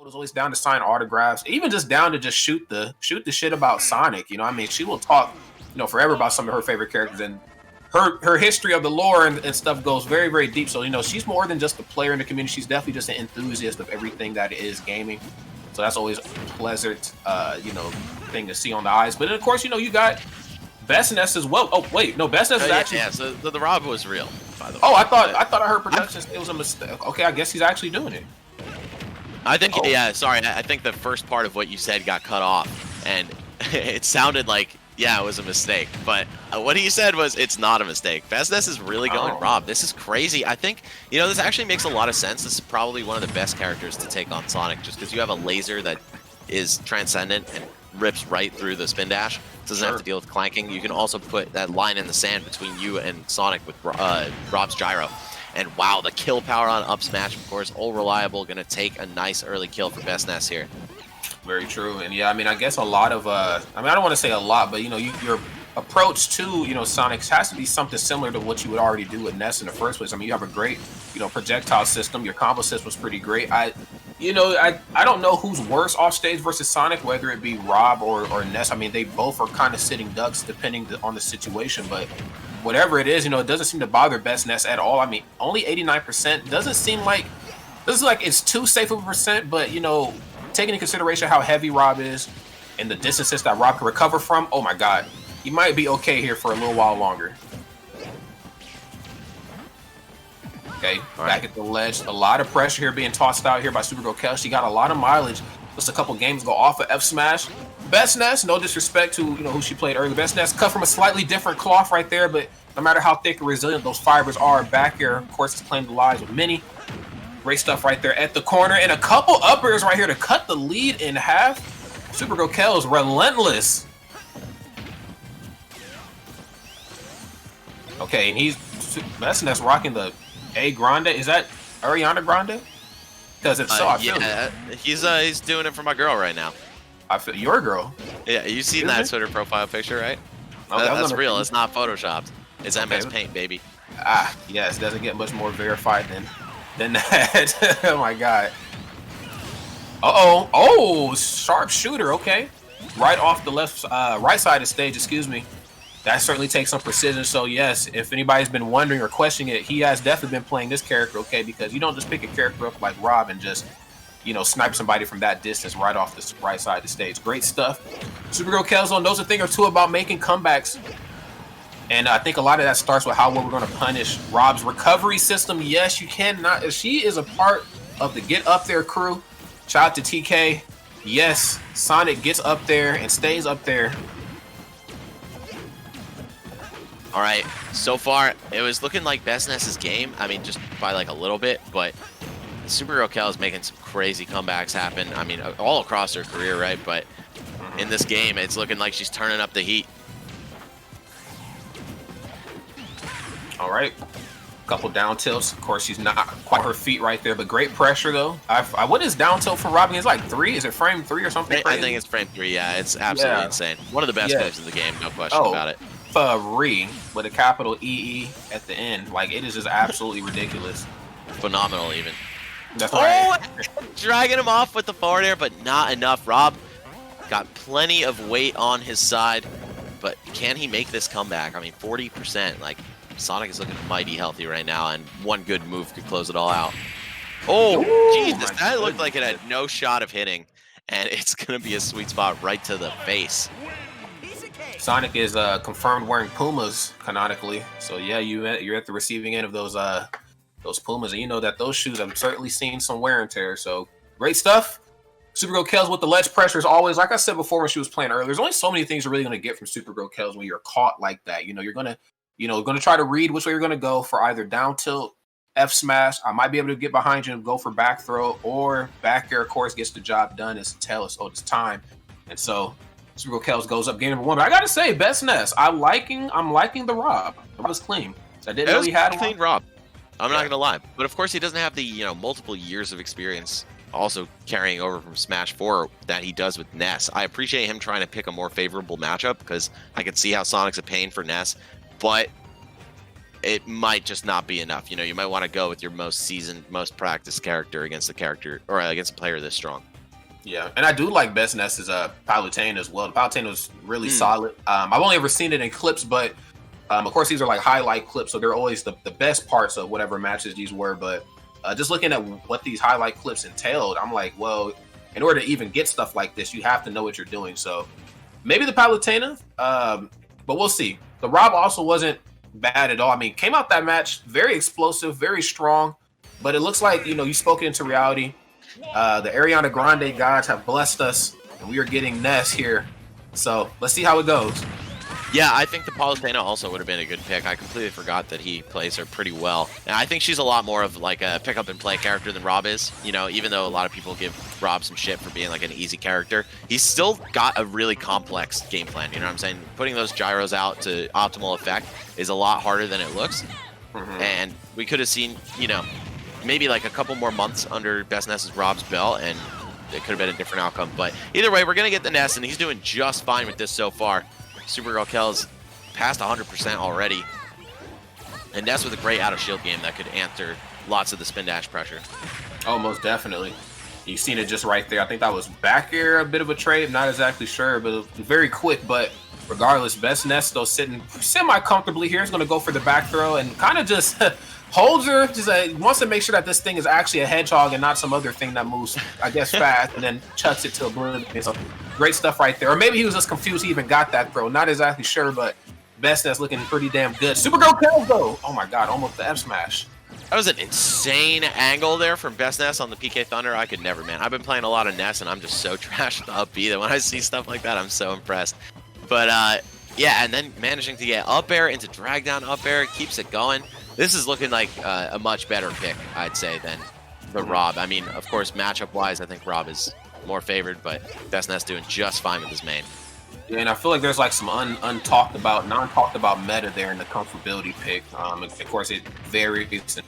was always down to sign autographs, even just down to just shoot the shit about Sonic. I mean, she will talk, forever about some of her favorite characters, and her history of the lore and stuff goes very, very deep. So, she's more than just a player in the community. She's definitely just an enthusiast of everything that is gaming. So that's always a pleasant, thing to see on the eyes. But then, of course, you got BestNess as well. Oh, wait, no, BestNess is actually... Yeah, so the Rob was real, by the way. Oh, I thought I heard production. It was a mistake. Okay, I guess he's actually doing it. I think, yeah, sorry, I think the first part of what you said got cut off, and it sounded like, yeah, it was a mistake, but what he said was, it's not a mistake. BestNess is really going Rob. This is crazy. I think, this actually makes a lot of sense. This is probably one of the best characters to take on Sonic, just because you have a laser that is transcendent and rips right through the spin dash. Doesn't have to deal with clanking. You can also put that line in the sand between you and Sonic with Rob's gyro. And wow, the kill power on up smash, of course, all reliable. Going to take a nice early kill for BestNess here. Very true. And yeah, I mean, I guess a lot of, I don't want to say a lot, but, your approach to, Sonic's has to be something similar to what you would already do with Ness in the first place. I mean, you have a great, projectile system. Your combo system was pretty great. I don't know who's worse off stage versus Sonic, whether it be Rob or Ness. I mean, they both are kind of sitting ducks depending on the situation, but whatever it is, it doesn't seem to bother BestNess at all. I mean, only 89% doesn't seem like it's too safe of a percent, but taking into consideration how heavy Rob is and the distances that Rob can recover from, oh my god, he might be okay here for a little while longer. Okay, back at the ledge. A lot of pressure here being tossed out here by SuperGirlKels. She got a lot of mileage. Just a couple games go off of F smash. BestNess, no disrespect to who she played earlier. BestNess cut from a slightly different cloth right there, but no matter how thick or resilient those fibers are back here, of course, it's claimed the lives of many. Great stuff right there at the corner, and a couple uppers right here to cut the lead in half. SuperGirlKels relentless. Okay, and BestNess rocking the A Grande. Is that Ariana Grande? Because it's so. Yeah, he's doing it for my girl right now. I feel your girl. Yeah, you seen that Twitter profile picture, right? Okay, that's real. It's not photoshopped. It's MS Paint, baby. Ah, yes. Doesn't get much more verified than that. Oh my god. Oh, sharp shooter. Okay, right off the right side of the stage. Excuse me. That certainly takes some precision. So yes, if anybody's been wondering or questioning it, he has definitely been playing this character, okay? Because you don't just pick a character up like Rob and just, snipe somebody from that distance right off the right side of the stage. Great stuff. SuperGirlKels knows a thing or two about making comebacks. And I think a lot of that starts with how well we're going to punish Rob's recovery system. Yes, you cannot. She is a part of the Get Up There crew. Shout out to TK. Yes, Sonic gets up there and stays up there. All right, so far, it was looking like BestNess's game. I mean, just by like a little bit, but SuperGirlKels is making some crazy comebacks happen. I mean, all across her career, right? But in this game, it's looking like she's turning up the heat. All right, couple down tilts. Of course, she's not quite her feet right there, but great pressure though. What is down tilt for Robin? It's like 3. Is it frame 3 or something? I think it's frame 3. Yeah, it's absolutely insane. One of the best moves in the game, no question about it. Free with a capital EE at the end. Like, it is just absolutely ridiculous. Phenomenal, even. That's right. Dragging him off with the forward air, but not enough. Rob got plenty of weight on his side, but can he make this comeback? I mean, 40%. Like, Sonic is looking mighty healthy right now, and one good move could close it all out. Oh, Jesus, that looked like it had no shot of hitting, and it's going to be a sweet spot right to the face. Sonic is confirmed wearing Pumas canonically, so yeah, you're at the receiving end of those Pumas, and you know that those shoes have certainly seen some wear and tear. So great stuff. SuperGirlKels with the ledge pressure is always, like I said before when she was playing earlier. There's only so many things you're really going to get from SuperGirlKels when you're caught like that. You're gonna try to read which way you're gonna go for either down tilt, F smash. I might be able to get behind you and go for back throw, or back air. Of course, gets the job done. It's tell us, it's time, and so. SuperGirlKels goes up game number 1, but I gotta say, BestNess, I'm liking the Rob. The Rob was clean. So I didn't know he had a clean Rob. I'm not gonna lie, but of course he doesn't have the multiple years of experience also carrying over from Smash 4 that he does with Ness. I appreciate him trying to pick a more favorable matchup because I can see how Sonic's a pain for Ness, but it might just not be enough. You might want to go with your most seasoned, most practiced character against a player this strong. Yeah, and I do like BestNess's Palutena as well. The Palutena was really solid. I've only ever seen it in clips, but of course these are like highlight clips, so they're always the best parts of whatever matches these were. But just looking at what these highlight clips entailed, I'm like, well, in order to even get stuff like this, you have to know what you're doing. So maybe the Palutena, but we'll see. The Rob also wasn't bad at all. I mean, came out that match very explosive, very strong, but it looks like, you spoke it into reality. The Ariana Grande gods have blessed us, and we are getting Ness here. So let's see how it goes. Yeah, I think the Palutena also would have been a good pick. I completely forgot that he plays her pretty well. And I think she's a lot more of like a pick up and play character than Rob is. Even though a lot of people give Rob some shit for being like an easy character, he's still got a really complex game plan. You know what I'm saying? Putting those gyros out to optimal effect is a lot harder than it looks. And we could have seen, maybe like a couple more months under BestNess's Rob's belt, and it could have been a different outcome. But either way, we're going to get the Ness, and he's doing just fine with this so far. SuperGirlKels past 100% already. And Ness with a great out-of-shield game that could answer lots of the spin dash pressure. Oh, most definitely. You've seen it just right there. I think that was back air, a bit of a trade. Not exactly sure, but it was very quick. But regardless, BestNess, though, sitting semi-comfortably here, is going to go for the back throw and kind of just holds her. Just wants to make sure that this thing is actually a hedgehog and not some other thing that moves, I guess, fast, and then chucks it to oblivion. So great stuff right there. Or maybe he was just confused he even got that throw. Not exactly sure, but BestNess looking pretty damn good. SuperGirlKels, though. Oh, my God. Almost the F smash. That was an insane angle there from BestNess on the PK Thunder. I could never, man. I've been playing a lot of Ness, and I'm just so trash with the up B that when I see stuff like that, I'm so impressed. But, yeah, and then managing to get up air into drag down up air, keeps it going. This is looking like a much better pick, I'd say, than the Rob. I mean, of course, matchup-wise, I think Rob is more favored, but BestNess doing just fine with his main. Yeah, and I feel like there's like some non-talked about meta there in the comfortability pick. Of course, it varies.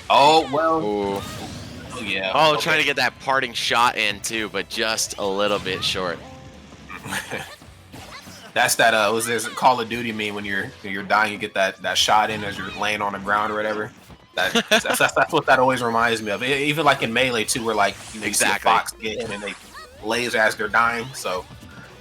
Oh, well. Ooh. Oh, yeah. Oh, okay. Trying to get that parting shot in, too, but just a little bit short. That's that was there's a Call of Duty meme when you're dying, you get that shot in as you're laying on the ground or whatever. That's what that always reminds me of. Even like in Melee too, where like you see a fox get in and they laser as they're dying. So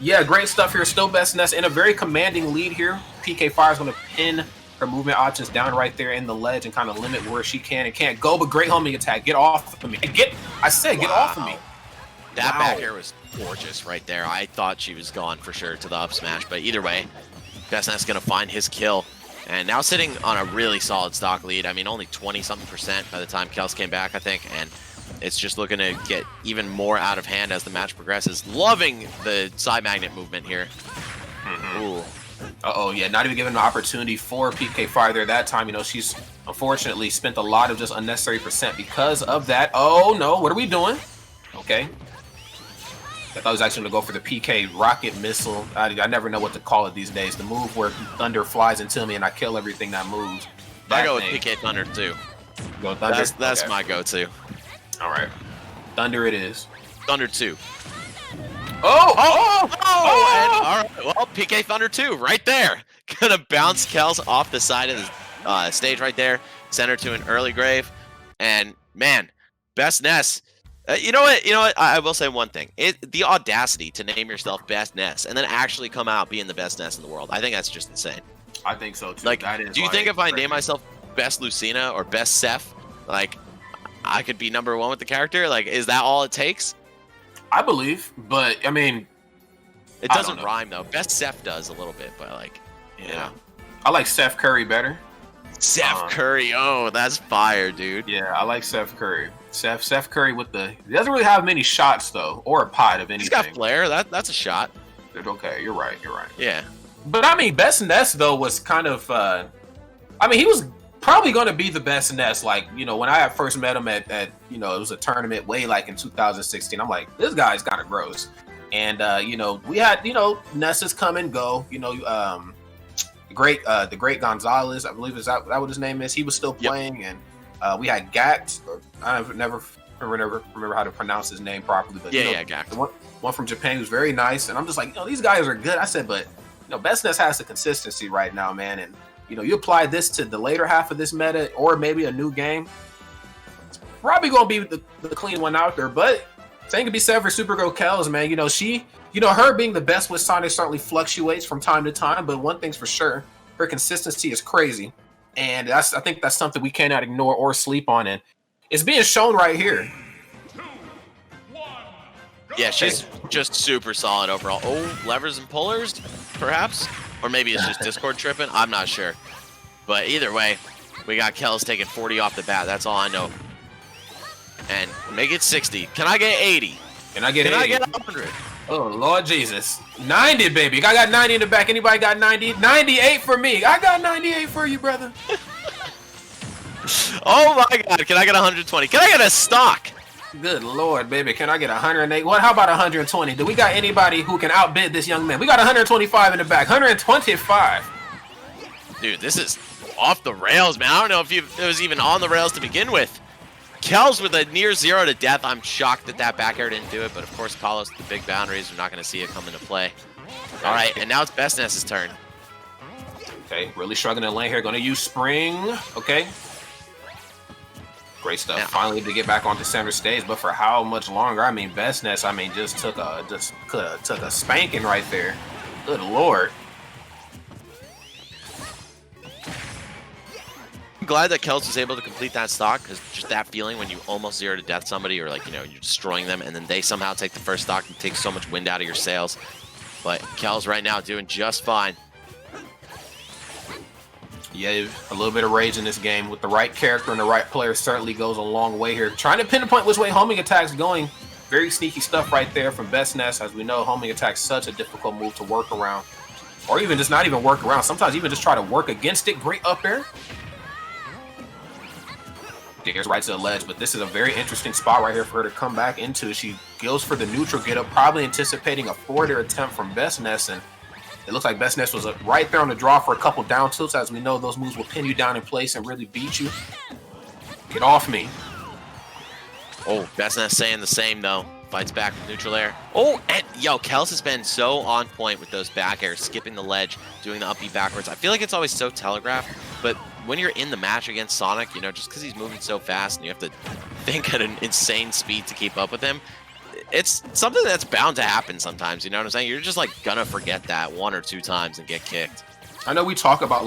yeah, great stuff here. Still BestNess in a very commanding lead here. PK Fire is going to pin her movement options down right there in the ledge and kind of limit where she can and can't go. But great homing attack. Get off of me. Get off of me. That back air was gorgeous right there. I thought she was gone for sure to the up smash, but either way, BestNess going to find his kill. And now sitting on a really solid stock lead. I mean, only 20-something% by the time Kels came back, I think. And it's just looking to get even more out of hand as the match progresses. Loving the side magnet movement here. Ooh. Uh-oh, yeah, not even given an opportunity for PK Fire there that time. She's unfortunately spent a lot of just unnecessary percent because of that. Oh, no, what are we doing? Okay. I thought I was actually going to go for the PK rocket missile. I never know what to call it these days. The move where thunder flies into me and I kill everything that moves. I go with PK Thunder too. Go Thunder? That's okay. My go-to. All right. Thunder it is. Thunder 2. And all right. Well, PK Thunder 2 right there. Gonna bounce Kels off the side of the stage right there. Send her to an early grave. And man, BestNess. You know what? I will say one thing. The audacity to name yourself BestNess and then actually come out being the best Ness in the world. I think that's just insane. I think so too. Like, that is do you think if I name myself Best Lucina or Best Seth, like, I could be #1 with the character? Like, is that all it takes? I believe, but I mean, it doesn't rhyme though. Best Seth does a little bit, but like, yeah. I like Seth Curry better. Seth Curry, oh, that's fire, dude. Yeah, I like Seth Curry. Seth Curry with he doesn't really have many shots though, or a pot of anything. He's got flair. That's a shot. Okay, you're right. Yeah. But I mean, BestNess though was kind of. I mean, he was probably going to be the BestNess. Like, when I first met him at it was a tournament way like in 2016. I'm like, this guy's kind of gross. And we had Nesses come and go. The great Gonzalez, I believe is that what his name is. He was still playing, and we had Gact. I never remember how to pronounce his name properly, but Gact. The one from Japan who's very nice. And I'm just like, these guys are good. I said, but BestNess has the consistency right now, man. And you apply this to the later half of this meta, or maybe a new game, it's probably gonna be the clean one out there. But Same could be said for SuperGirlKels, man. You know, her being the best with Sonic certainly fluctuates from time to time, but one thing's for sure, her consistency is crazy. And I think that's something we cannot ignore or sleep on. And it's being shown right here. Yeah, she's just super solid overall. Oh, levers and pullers, perhaps? Or maybe it's just Discord tripping. I'm not sure. But either way, we got Kels taking 40 off the bat. That's all I know. And make it 60. Can I get 80? Can I get 80? Can I get 100? Oh, Lord Jesus. 90, baby. I got 90 in the back. Anybody got 90? 98 for me. I got 98 for you, brother. Oh, my God. Can I get 120? Can I get a stock? Good Lord, baby. Can I get 108? What? How about 120? Do we got anybody who can outbid this young man? We got 125 in the back. 125. Dude, this is off the rails, man. I don't know if it was even on the rails to begin with. Kels with a near 0 to death. I'm shocked that back air didn't do it, but of course, Carlos, the big boundaries, we're not going to see it come into play. All right, and now it's BestNess's turn. Okay, really struggling in lane here. Going to use Spring. Okay. Great stuff. Yeah. Finally to get back onto center stage, but for how much longer? I mean, BestNess, just took a spanking right there. Good Lord. I'm glad that Kels was able to complete that stock, because just that feeling when you almost 0 to death somebody, or like, you're destroying them, and then they somehow take the first stock and take so much wind out of your sails. But Kels right now doing just fine. Yeah, a little bit of rage in this game. With the right character and the right player certainly goes a long way here. Trying to pinpoint which way homing attack's going. Very sneaky stuff right there from BestNess. As we know, homing attack's such a difficult move to work around. Or even just not even work around. Sometimes even just try to work against it. Great up air. Dares right to the ledge, but this is a very interesting spot right here for her to come back into. She goes for the neutral get up, probably anticipating a forward attempt from BestNess, and it looks like BestNess was right there on the draw for a couple down tilts. As we know, those moves will pin you down in place and really beat you. Get off me. Oh, BestNess saying the same, though. Fights back with neutral air. Oh, and yo, Kels has been so on point with those back airs, skipping the ledge, doing the up B backwards. I feel like it's always so telegraphed, but when you're in the match against Sonic, just because he's moving so fast and you have to think at an insane speed to keep up with him, it's something that's bound to happen sometimes, you know what I'm saying? You're just, gonna forget that 1 or 2 times and get kicked. I know we talk about,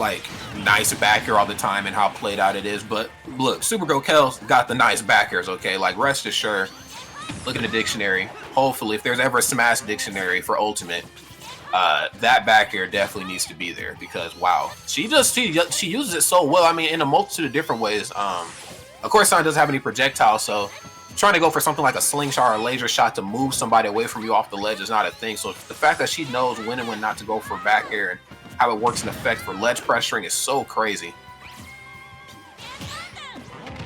nice back air all the time and how played out it is, but look, SuperGirlKels got the nice back airs, okay? Rest assured, look in the dictionary. Hopefully, if there's ever a Smash dictionary for Ultimate, that back air definitely needs to be there, because, wow, she uses it so well, in a multitude of different ways. Of course, Sonic doesn't have any projectiles, so trying to go for something like a slingshot or a laser shot to move somebody away from you off the ledge is not a thing. So the fact that she knows when and when not to go for back air and how it works in effect for ledge pressuring is so crazy.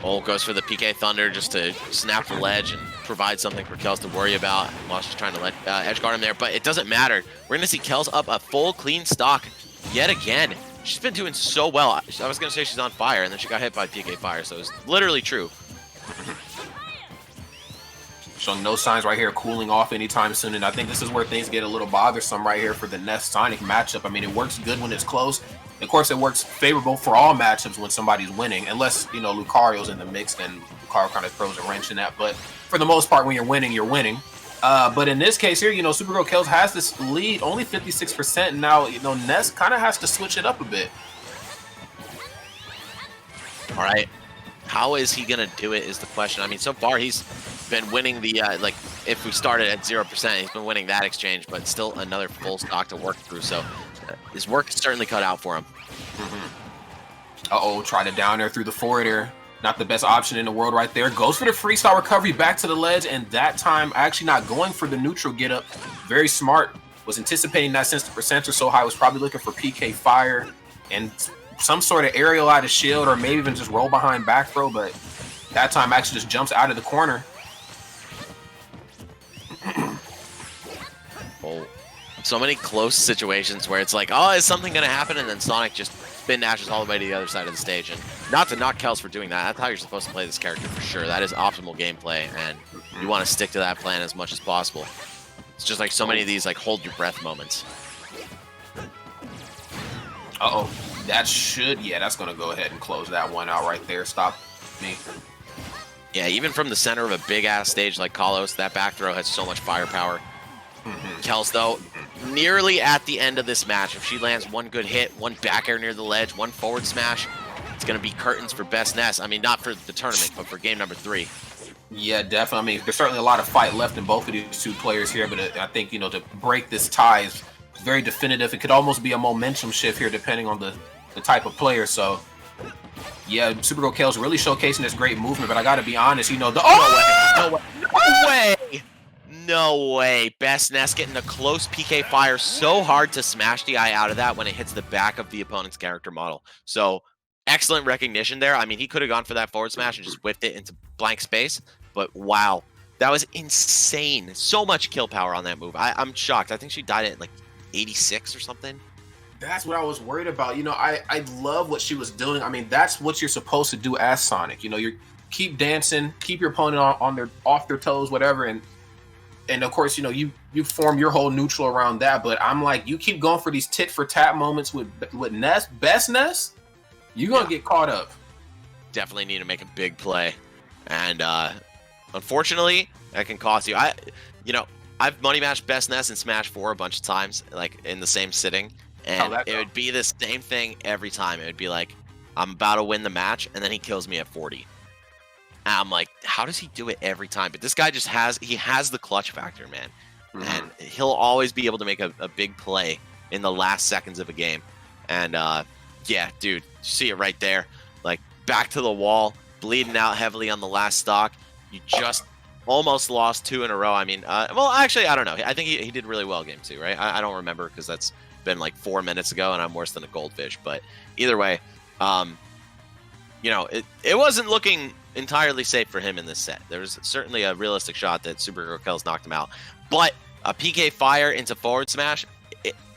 Oh, goes for the PK Thunder just to snap the ledge and provide something for Kels to worry about while she's trying to let edge guard him there. But it doesn't matter. We're going to see Kels up a full clean stock yet again. She's been doing so well. I was going to say she's on fire, and then she got hit by PK Fire, so it's literally true. Showing no signs right here cooling off anytime soon, and I think this is where things get a little bothersome right here for the Ness Sonic matchup. It works good when it's close. Of course, it works favorable for all matchups when somebody's winning, unless, Lucario's in the mix, then Lucario kind of throws a wrench in that. But for the most part, when you're winning, you're winning. But in this case here, SuperGirlKels has this lead, only 56%, and now, Ness kind of has to switch it up a bit. All right. How is he going to do it is the question. So far he's been winning the, if we started at 0%, he's been winning that exchange, but still another full stock to work through. So his work is certainly cut out for him. Uh-oh, try to down air through the forward air. Not the best option in the world right there. Goes for the freestyle recovery back to the ledge, and that time actually not going for the neutral get up. Very smart. Was anticipating that since the percents are so high, was probably looking for PK Fire and some sort of aerial out of shield, or maybe even just roll behind back throw, but that time actually just jumps out of the corner. Oh, so many close situations where it's like, oh, is something going to happen? And then Sonic just spin dashes all the way to the other side of the stage. And not to knock Kels for doing that. That's how you're supposed to play this character for sure. That is optimal gameplay, and you want to stick to that plan as much as possible. It's just so many of these hold your breath moments. Uh-oh. That should, that's going to go ahead and close that one out right there. Stop me. Yeah, even from the center of a big-ass stage like Kalos, that back throw has so much firepower. Kels, though, nearly at the end of this match, if she lands one good hit, one back air near the ledge, one forward smash, it's going to be curtains for BestNess. I mean, not for the tournament, but for game number 3. Yeah, definitely. I mean, there's certainly a lot of fight left in both of these two players here, but I think, you know, to break this tie is very definitive. It could almost be a momentum shift here depending on the type of player. So, yeah, SuperGirlKels really showcasing this great movement, but I got to be honest, you know, No way! No way! BestNess getting a close PK fire so hard to smash the eye out of that when it hits the back of the opponent's character model. So, excellent recognition there. I mean, he could have gone for that forward smash and just whipped it into blank space, but wow. That was insane. So much kill power on that move. I'm shocked. I think she died at like 86 or something. That's what I was worried about. You know, I love what she was doing. I mean, that's what you're supposed to do as Sonic. You know, you keep dancing, keep your opponent off their toes, whatever, and of course, you know, you form your whole neutral around that. But I'm like, you keep going for these tit for tat moments with BestNess, you're gonna get caught up. Definitely need to make a big play, and unfortunately, that can cost you. I've money matched BestNess in Smash 4 a bunch of times, like in the same sitting, and it would be the same thing every time. It would be like, I'm about to win the match, and then he kills me at 40. And I'm like, how does he do it every time? But this guy just has the clutch factor, man. And he'll always be able to make a big play in the last seconds of a game. And yeah, dude, you see it right there. Like, back to the wall, bleeding out heavily on the last stock. You just almost lost 2 in a row. I mean, well, actually, I don't know. I think he did really well game 2, right? I don't remember because that's been like 4 minutes ago, and I'm worse than a goldfish. But either way, you know, it wasn't looking entirely safe for him in this set. There was certainly a realistic shot that SuperGirlKels knocked him out. But a PK fire into forward smash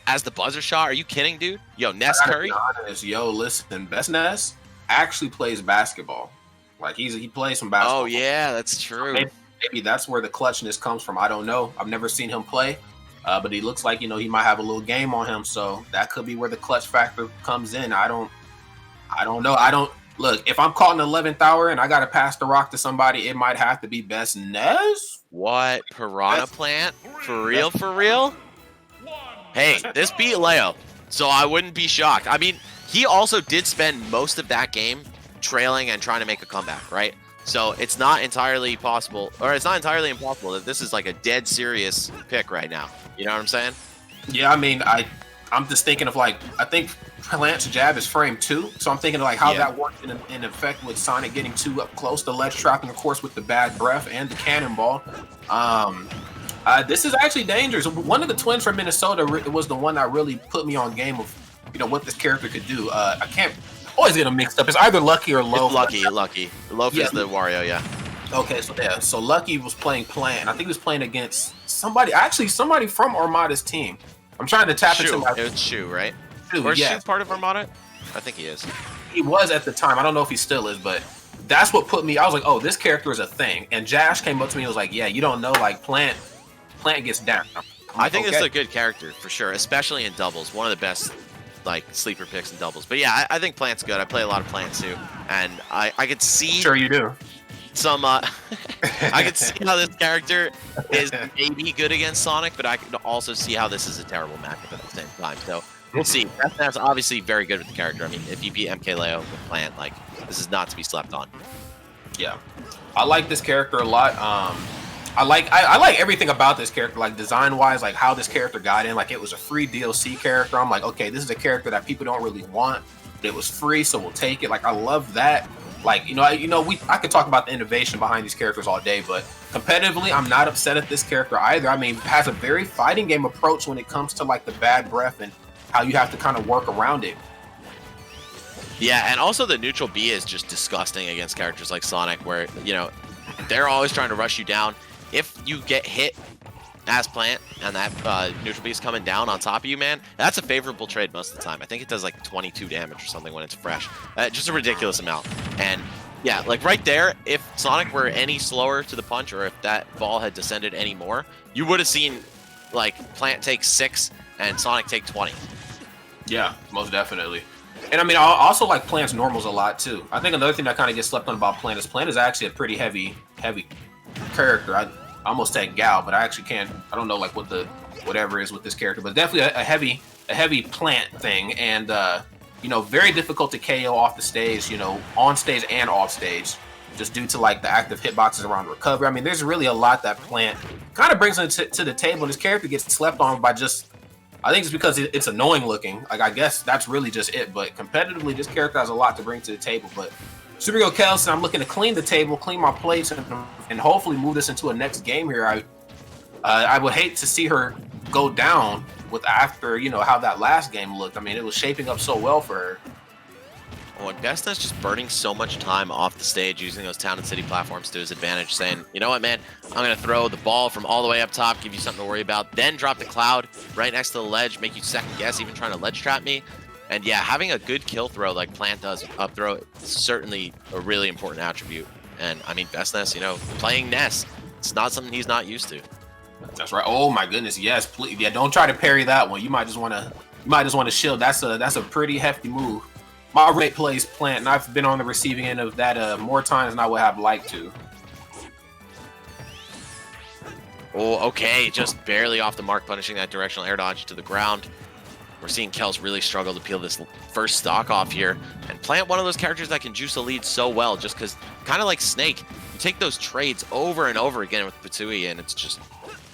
as the buzzer shot? Are you kidding, dude? Yo, Ness Curry? Yo, listen, BestNess actually plays basketball. Like, he plays some basketball. Oh, yeah, that's true. Maybe that's where the clutchness comes from. I don't know. I've never seen him play. But he looks like, you know, he might have a little game on him. So that could be where the clutch factor comes in. I don't know. Look, if I'm caught in the 11th hour and I got to pass the rock to somebody, it might have to be BestNess. What? Piranha Plant? For real? For real? Hey, this beat Leo, so I wouldn't be shocked. I mean, he also did spend most of that game trailing and trying to make a comeback, right? So it's not entirely possible, or it's not entirely impossible that this is like a dead serious pick right now. You know what I'm saying? Yeah, I mean, I'm just thinking of, like, I think Plant's jab is frame 2, so I'm thinking of like how that worked in effect with Sonic getting too up close, the ledge trapping, of course, with the bad breath and the cannonball. This is actually dangerous. One of the twins from Minnesota was the one that really put me on game of, you know, what this character could do. I can't always get them mixed up. It's either Lucky or Loaf. Lucky. Loaf is the Wario, yeah. Okay, so Lucky was playing Plant, and I think he was playing against somebody from Armada's team. I'm trying to tap into my... It was Shu, right? Shu, or Shu part of Armada? I think he is. He was at the time. I don't know if he still is, but that's what put me... I was like, oh, this character is a thing. And Jash came up to me and was like, yeah, you don't know, like, Plant gets down. I think this is a good character, for sure, especially in doubles. One of the best, like, sleeper picks in doubles. But yeah, I think Plant's good. I play a lot of Plant, too. And I could see... Sure you do. Some I could see how this character is maybe good against Sonic, but I can also see how this is a terrible matchup at the same time. So we'll see. That's obviously very good with the character. I mean, if you beat MK Leo with Plant, like, this is not to be slept on. Yeah, I like this character a lot. I like everything about this character, like design wise, like how this character got in. Like, it was a free DLC character. I'm like, okay, this is a character that people don't really want, but it was free, so we'll take it. Like, I love that. Like, I could talk about the innovation behind these characters all day, but competitively, I'm not upset at this character either. I mean, it has a very fighting game approach when it comes to, like, the bad breath and how you have to kind of work around it. Yeah, and also the neutral B is just disgusting against characters like Sonic, where, you know, they're always trying to rush you down. If you get hit as Plant and that neutral B is coming down on top of you, man, that's a favorable trade most of the time. I think it does like 22 damage or something when it's fresh. Just a ridiculous amount. And yeah, like right there, if Sonic were any slower to the punch, or if that ball had descended any more, you would have seen like Plant take 6 and Sonic take 20. Yeah, most definitely. And I mean, I also like Plant's normals a lot too. I think another thing that kind of gets slept on about Plant is actually a pretty heavy character. I almost said gal, but I actually can't. I don't know like what the whatever is with this character, but definitely a heavy Plant thing, and you know, very difficult to KO off the stage. You know, on stage and off stage, just due to like the active hitboxes around recovery. I mean, there's really a lot that Plant kind of brings to the table. This character gets slept on by just. I think it's because it's annoying looking. Like, I guess that's really just it. But competitively, this character has a lot to bring to the table. But SuperGirlKels, I'm looking to clean the table, clean my plates, and hopefully move this into a next game here. I would hate to see her go down with after, you know, how that last game looked. I mean, it was shaping up so well for her. Oh, and BestNess just burning so much time off the stage, using those town and city platforms to his advantage, saying, you know what, man, I'm going to throw the ball from all the way up top, give you something to worry about, then drop the cloud right next to the ledge, make you second guess, even trying to ledge trap me. And yeah, having a good kill throw like Plant does up throw is certainly a really important attribute. And I mean, BestNess, you know, playing Ness, it's not something he's not used to. That's right. Oh my goodness, yes, please. Yeah, don't try to parry that one. You might just want to shield. That's a pretty hefty move. My rate plays Plant, and I've been on the receiving end of that more times than I would have liked to. Oh, okay, just barely off the mark, punishing that directional air dodge to the ground. We're seeing Kels really struggle to peel this first stock off here. And Plant, one of those characters that can juice a lead so well, just because, kind of like Snake, you take those trades over and over again with Pitsui, and it's just,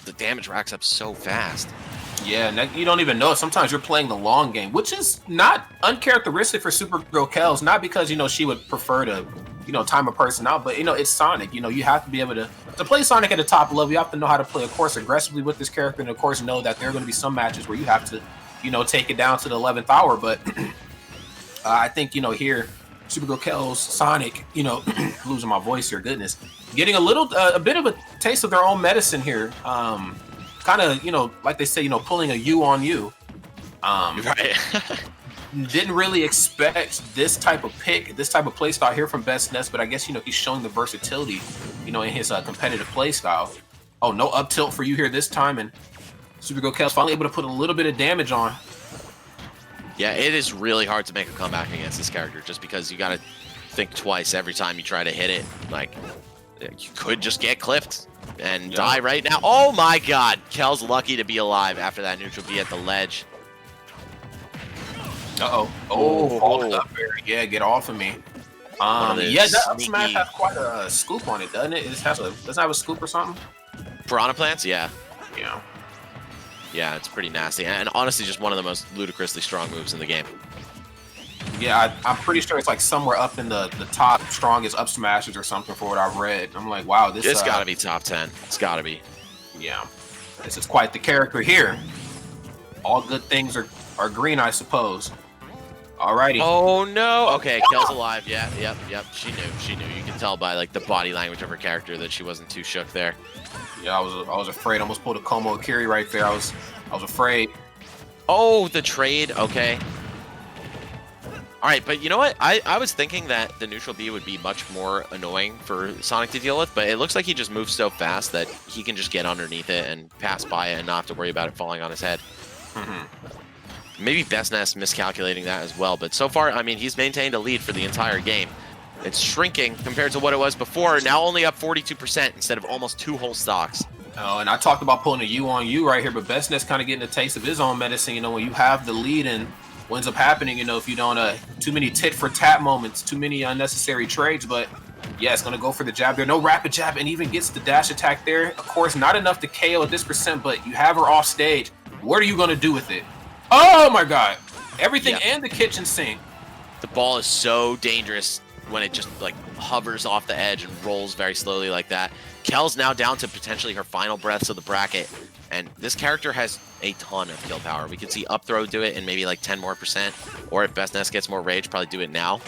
the damage racks up so fast. Yeah, and you don't even know it. Sometimes you're playing the long game, which is not uncharacteristic for SuperGirlKels. Not because, you know, she would prefer to, you know, time a person out, but, you know, it's Sonic. You know, you have to be able to play Sonic at the top level. You have to know how to play, of course, aggressively with this character, and of course know that there are going to be some matches where you have to, you know, take it down to the 11th hour. But I think, you know, here, SuperGirlKels, Sonic, you know, losing my voice here, goodness, getting a bit of a taste of their own medicine here. Kind of, you know, like they say, you know, pulling a U on you. Right. Didn't really expect this type of pick, this type of play style here from BestNess, but I guess, you know, he's showing the versatility, you know, in his competitive play style. Oh, no up tilt for you here this time, and SuperGirlKels finally able to put a little bit of damage on. Yeah, it is really hard to make a comeback against this character, just because you got to think twice every time you try to hit it. Like, you could just get clipped and die right now. Oh my god, Kel's lucky to be alive after that neutral B at the ledge. Hold up there. Yeah, get off of me. Yeah, that up smash has quite a scoop on it, doesn't it? Doesn't it have a scoop or something? Piranha Plants, yeah. Yeah, it's pretty nasty, and honestly just one of the most ludicrously strong moves in the game. Yeah, I'm pretty sure it's like somewhere up in the top strongest up smashes or something for what I've read. I'm like, wow, this gotta be top 10. It's gotta be. Yeah, this is quite the character here. All good things are green, I suppose. Alrighty. Oh no. Okay, Kel's alive. Yeah, yep. She knew. You can tell by like the body language of her character that she wasn't too shook there. Yeah, I was afraid. I almost pulled a Como Akiri right there. I was afraid. Oh, the trade. Okay. All right, but you know what? I was thinking that the neutral B would be much more annoying for Sonic to deal with, but it looks like he just moves so fast that he can just get underneath it and pass by it and not have to worry about it falling on his head. Maybe BestNess miscalculating that as well, but so far, I mean, he's maintained a lead for the entire game. It's shrinking compared to what it was before, now only up 42% instead of almost 2 whole stocks. Oh, and I talked about pulling a U on you right here, but BestNess kind of getting a taste of his own medicine. You know, when you have the lead and what ends up happening, you know, if you don't too many tit for tat moments, too many unnecessary trades. But yeah, it's gonna go for the jab there. No rapid jab, and even gets the dash attack there. Of course, not enough to KO at this percent, but you have her off stage. What are you gonna do with it? Oh my god, everything and the kitchen sink. The ball is so dangerous when it just like hovers off the edge and rolls very slowly like that. Kel's now down to potentially her final breaths of the bracket, and this character has a ton of kill power. We could see up throw do it in maybe like 10% more, or if BestNess gets more rage, probably do it now.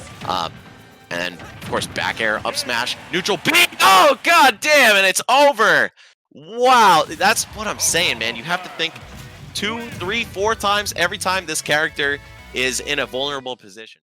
And of course, back air, up smash, neutral B. Oh god damn, and it's over. Wow, that's what I'm saying, man. You have to think 2, 3, 4 times every time this character is in a vulnerable position.